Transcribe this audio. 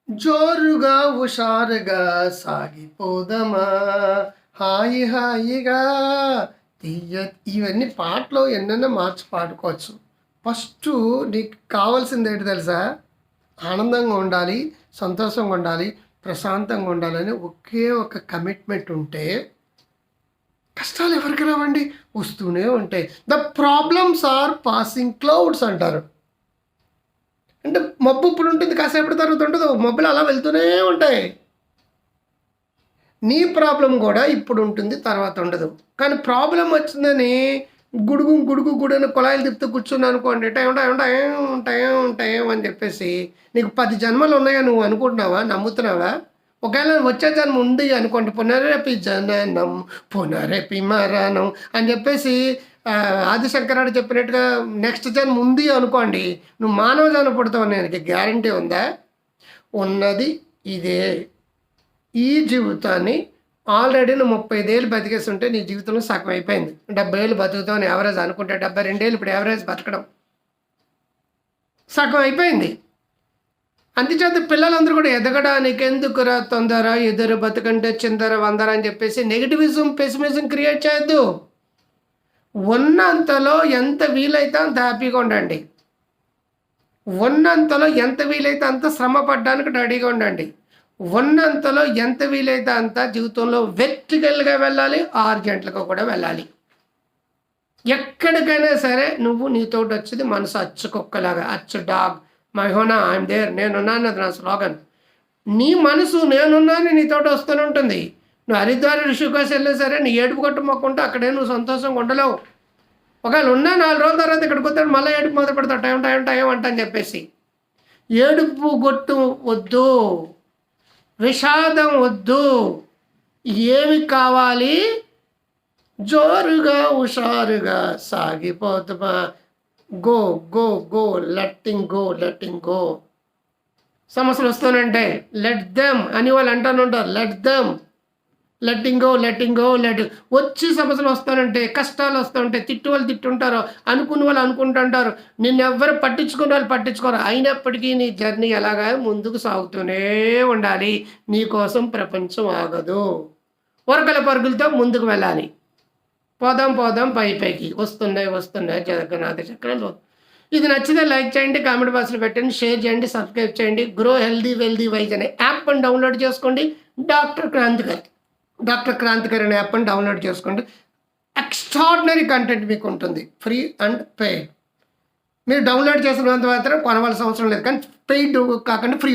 జోరుగా హుషారుగా సాగిపోదమా హాయి హాయిగా తీయ ఇవన్నీ పాటలు ఎన్నైనా మార్చి పాడుకోవచ్చు. ఫస్టు నీకు కావాల్సింది ఏంటి తెలుసా? ఆనందంగా ఉండాలి, సంతోషంగా ఉండాలి, ప్రశాంతంగా ఉండాలని ఒకే ఒక కమిట్మెంట్ ఉంటే కష్టాలు ఎవరికి రావండి, వస్తూనే ఉంటాయి. The problems are passing clouds అంటారు. అంటే మబ్బు ఇప్పుడు ఉంటుంది, కాసేపటి తర్వాత ఉండదు. మబ్బులు అలా వెళ్తూనే ఉంటాయి. నీ ప్రాబ్లం కూడా ఇప్పుడు ఉంటుంది, తర్వాత ఉండదు. కానీ ప్రాబ్లం వచ్చిందని గుడుగు గుడుగు గుడని కుళాయిలు తిప్పుతూ కూర్చున్నాను అనుకోండి, time time time time time అని చెప్పేసి నీకు 10 జన్మలు ఉన్నాయా నువ్వు అనుకుంటున్నావా, నమ్ముతున్నావా? ఒకవేళ వచ్చే జన్మ ఉంది అనుకోండి, పునరేపి జననం పునరేపి మరణం అని చెప్పేసి ఆదిశంకరాడు చెప్పినట్టుగా నెక్స్ట్ జన్మ ఉంది అనుకోండి, నువ్వు మానవ జన్మ పుడతావు, నేను గ్యారంటీ ఉందా? ఉన్నది ఇదే. ఈ జీవితాన్ని ఆల్రెడీ నువ్వు 35 ఏళ్ళు బతికేసి ఉంటే నీ జీవితంలో సగం అయిపోయింది. 70 ఏళ్ళు బతుకుతావు అని యావరేజ్ అనుకుంటే 72 ఏళ్ళు ఇప్పుడు యావరేజ్ బతకడం సగం అయిపోయింది. అందుచేత పిల్లలందరూ కూడా ఎదగడానికి ఎందుకురా తొందర, ఎదురు బతుకంటే చిందర వందర అని చెప్పేసి నెగిటివిజం పెసిమిజం క్రియేట్ చేయొద్దు. ఉన్నంతలో ఎంత వీలైతే అంత హ్యాపీగా ఉండండి. ఉన్నంతలో ఎంత వీలైతే అంత శ్రమ పడడానికి రెడీగా ఉండండి. ఉన్నంతలో ఎంత వీలైతే అంత జీవితంలో వెర్టికల్గా వెళ్ళాలి, ఆర్జెంట్లుగా కూడా వెళ్ళాలి. ఎక్కడికైనా సరే నువ్వు నీతోటి వచ్చేది మనసు అచ్చు కుక్కలాగా, అచ్చు డాగ్ మై హోనా ఐఎమ్ దేర్, నేనున్నాను, అది నా స్లోగన్. నీ మనసు నేనున్నాను నీతోటి వస్తూనే ఉంటుంది. నువ్వు హరిద్వార్ ఋషికేశ్ వెళ్ళినా సరే నీ ఏడుపు కొట్టు మొక్కుంటే అక్కడే నువ్వు సంతోషంగా ఉండలేవు. ఒకవేళ ఉన్నా 4 రోజుల తర్వాత ఇక్కడికి వస్తాడు, మళ్ళీ ఏడుపు మొదలు పెడతావు, టైం టైం టైం అంటని చెప్పేసి. ఏడుపు గొట్టు వద్దు, విషాదం వద్దు. ఏమి కావాలి? జోరుగా హుషారుగా సాగిపోతుమా. Go go go letting go letting go. సమస్యలు వస్తానంటే లెట్ దెమ్ అని వాళ్ళు అంటానంటారు. Let them, letting go letting go let. వచ్చి సమస్యలు వస్తానంటే, కష్టాలు వస్తుంటే, తిట్టు వాళ్ళు తిట్టుంటారు, అనుకున్న వాళ్ళు అనుకుంటుంటారు, నిన్నెవ్వరు పట్టించుకునే వాళ్ళు పట్టించుకోరు. అయినప్పటికీ నీ జర్నీ ఎలాగా ముందుకు సాగుతూనే ఉండాలి. నీ కోసం ప్రపంచం ఆగదు. ఉరకల పరుగులతో ముందుకు వెళ్ళాలి. పోదాం పోదాం పైకి. వస్తున్నాయి జగన్నాథ చక్రాలు. ఇది నచ్చితే లైక్ చేయండి, కామెంట్ బాక్స్లో పెట్టండి, షేర్ చేయండి, సబ్స్క్రైబ్ చేయండి. గ్రో హెల్దీ వెల్దీ వైజ్ అనే యాప్ని డౌన్లోడ్ చేసుకోండి. డాక్టర్ క్రాంతికర్ అనే యాప్ని డౌన్లోడ్ చేసుకోండి. ఎక్స్ట్రాడినరీ కంటెంట్ మీకు ఉంటుంది, ఫ్రీ అండ్ పెయిడ్. మీరు డౌన్లోడ్ చేసినంత మాత్రం కొనవలసిన అవసరం లేదు, కానీ పెయిడ్ కాకుండా ఫ్రీ.